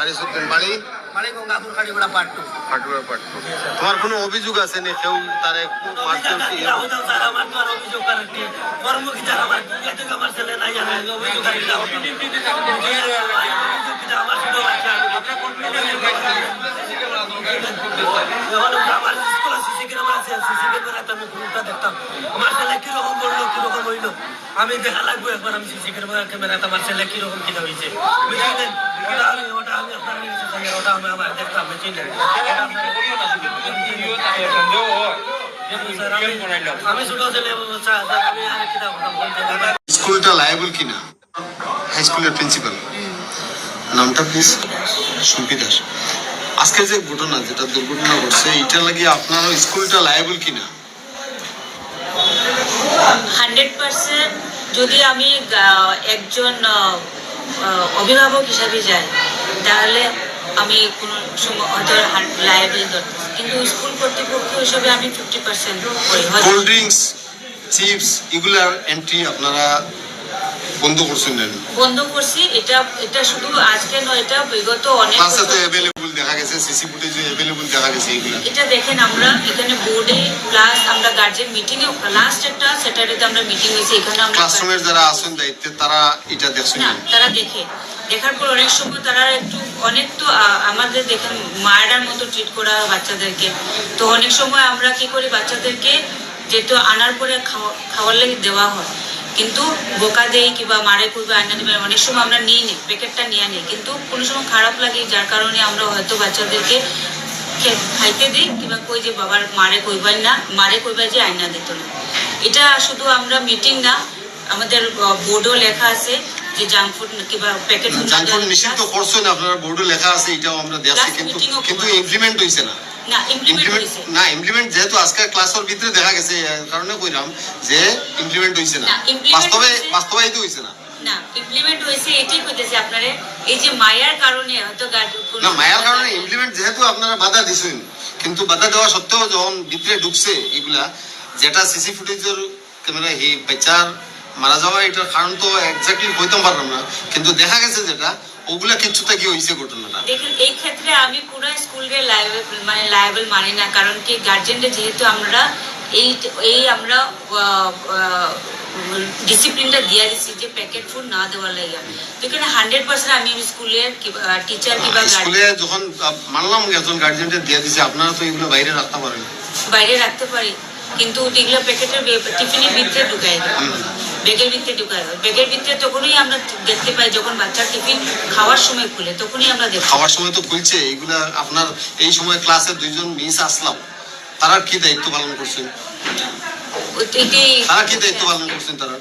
আরিসুদ্দিন বাড়ি গঙ্গাপুর কাটিগড়া পার্ট 2। তোমার কোনো অভিযোগ আছে নি কেউ তারে মারছে আমার তো আর অভিযোগ করার কি কর্ম কি জানা আমার ছেলে নাই জানে অভিযোগ করি না আমার ছোট বাচ্চা আমার স্কুল সিসি ক্যামেরা আছে সিসি ক্যামেরা আমি পুরোটা দেখতাম আমার ছেলে কিরকম বললো কিরকম হইলো আমি দেখা লাগবো একবার আমি সিসি ক্যামেরা আমার ছেলে কিরকম কিনা হয়েছে বুঝলেন ওটা আমি আপনার ওটা আমি আমার দেখতাম আমি ছোট ছেলে আমি আর কিতাব স্কুলটা লায়াবল কিনা হাই স্কুলের প্রিন্সিপাল নামটা প্লিজ সুম্পি দাস আজকে যে ঘটনা যেটা দুর্ঘটনা ঘটছে এটা লাগিয়ে আপনার স্কুলটা লায়াবল কিনা 100% যদি আমি একজন অভিভাবক হিসাবে যাই তাহলে আমি কোনো সময় হয়তো লায়াবল ধরতে কিন্তু স্কুল কর্তৃপক্ষ হিসেবে আমি 50% করি কোল্ড ড্রিঙ্কস চিপস এগুলার এন্ট্রি আপনারা বন্ধ করছেন না বন্ধ করছি এটা শুধু আজকে নয় এটা বিগত অনেক ক্লাসে তো अवेलेबल দেখা গেছে সিসি ফুটেজে अवेलेबल দেখা গেছে এগুলা এটা দেখেন আমরা এখানে বোর্ডে প্লাস আমরা গার্জিয়ান মিটিং এ লাস্ট একটা স্যাটারডেতে আমরা মিটিং হইছে এখানে আমরা ক্লাসরুমের যারা আছেন দায়িত্বে তারা এটা দেখছেন না তারা দেখার পর অনেক সময় তারা অনেক তো আমাদের দেখেন মায়েরার মতো ট্রিট করা বাচ্চাদেরকে তো অনেক সময় আমরা কি করি বাচ্চাদেরকে যেহেতু আনার পরে খাওয়ার লাগে দেওয়া হয় কিন্তু বোকা দেই কিংবা মারে করবে আয়না দেবে অনেক সময় আমরা নিয়ে নিই প্যাকেটটা নিয়ে নিই কিন্তু কোনো সময় খারাপ লাগে যার কারণে আমরা হয়তো বাচ্চাদেরকে খাইতে দিই কিংবা কই যে বাবার মারে কইবার না মারে কইবার যে আয়না দিত না এটা শুধু আমরা মিটিং না আমাদের বোর্ডও লেখা আছে যে জাঙ্ক ফুড কিংবা প্যাকেট জাঙ্ক ফুড নিষিদ্ধ করছেন আপনার বোর্ডে লেখা আছে এটাও আমরা দেখছি কিন্তু ইমপ্লিমেন্ট হইছে না না ইমপ্লিমেন্ট যেহেতু আজকে ক্লাসের ভিতরে দেখা গেছে কারণে কইলাম যে ইমপ্লিমেন্ট হইছে না বাস্তবায়িত হইছে না না ইমপ্লিমেন্ট হইছে এটাই কইতেছে আপনারা এই যে মায়ার কারণে হয়তো না মায়ার কারণে ইমপ্লিমেন্ট যেহেতু আপনারা বাধা দিছেন কিন্তু বাধা দেওয়া সত্ত্বেও যখন ভিতরে ঢুকছে এগুলা যেটা সিসি ফুটেজের ক্যামেরা এই বাচ্চার মারা যাওয়া এটার কারণ তো এক্স্যাক্টলি কইতাম পারলাম না কিন্তু দেখা গেছে যেটা ওগুলা কিছুটা কি হইছে ঘটনাটা দেখেন এই ক্ষেত্রে আমি পুরো স্কুলকে লায়াবল মানি না কারণ কি গার্জিয়ানদের যেহেতু আমরা এই আমরা ডিসিপ্লিনটা দিয়ে দিচ্ছি যে প্যাকেট ফুড না দেওয়ার লাগে এখানে 100% আমি স্কুলের টিচার কিংবা স্কুলে যখন মানলাম একজন গার্জিয়ানদের দিয়ে দিছে আপনারা তো এগুলো বাইরে রাখতে পারেন বাইরে রাখতে পারি কিন্তু এগুলো প্যাকেটের টিফিনের ভিতরে ঢুকাই দেয় ব্যাগের ভিতরে ঢুকাই দেয় ব্যাগের ভিতরে তখনই আমরা দেখতে পাই যখন বাচ্চার টিফিন খাওয়ার সময় খুলে তখনই আমরা দেখি খাওয়ার সময় তো খুলছে এগুলা আপনার এই সময় ক্লাসে দুইজন মিস আসলাম তারা কি দায়িত্ব পালন করছেন তারা কি দায়িত্ব পালন করছেন তারা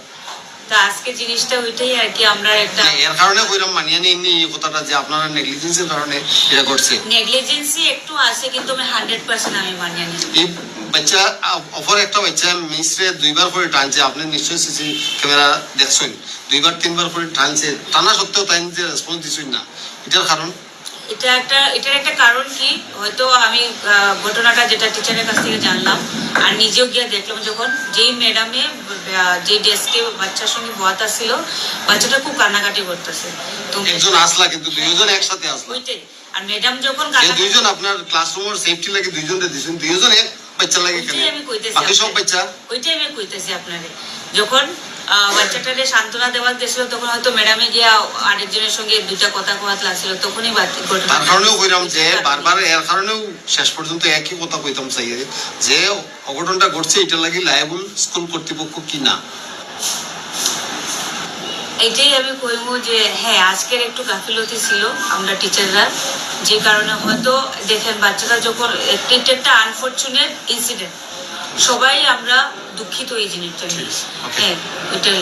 তা আজকে জিনিসটা ওইটাই আর কি আমরা একটা এর কারণে কইরাম মানিয়ে নেই এই কথাটা যে আপনারা নেগলিজেন্সের কারণে এটা করছে নেগলিজেন্সি একটু আছে কিন্তু আমি 100% আমি মানিয়ে নিই এই বাচ্চা অপর একটা বাচ্চা মিসরে দুইবার করে টানছে আপনি নিশ্চয়ই সিসি ক্যামেরা দেখছেন দুইবার তিনবার করে টানছে টানা সত্ত্বেও তাই যে রেসপন্স দিছেন না এটার কারণ এটার একটা কারণ কি হয়তো আমি ঘটনাটা যেটা টিচারের কাছ থেকে জানলাম আর নিজেও গিয়ে দেখলাম যখন যেই ম্যাডামে যে ডেস্কে বাচ্চার সঙ্গে বহাত ছিল বাচ্চাটা খুব কান্নাকাটি করতেছে তো একজন আসলা কিন্তু দুইজন একসাথে আসলো ওইটাই আর ম্যাডাম যখন দুইজন আপনার ক্লাসরুমের সেফটি লাগে দুইজনকে দিছেন দুইজন এক বাচ্চা লাগে কেন বাকি সব বাচ্চা ওইটাই আমি কইতেছি আপনাদের যখন বাচ্চাটাকে সান্ত্বনা দেওয়ার দিয়েছিল তখন হয়তো ম্যাডামে গিয়া আরেকজনের সঙ্গে দুটা কথা কোয়াত লাগছিল তখনই তার কারণেও কইরাম যে বারবার এর কারণেও শেষ পর্যন্ত একই কথা কইতাম চাই যে অঘটনটা ঘটছে এটা লাগি লায়াবল স্কুল কর্তৃপক্ষ কি না এটাই আমি কইবো যে হ্যাঁ আজকের একটু গাফিলতি ছিল আমরা টিচাররা যে কারণে হয়তো দেখেন বাচ্চারা যখন একটা আনফরচুনেট ইনসিডেন্ট সবাই আমরা দুঃখিত এই জিনিসটা নিয়ে হ্যাঁ ওইটাই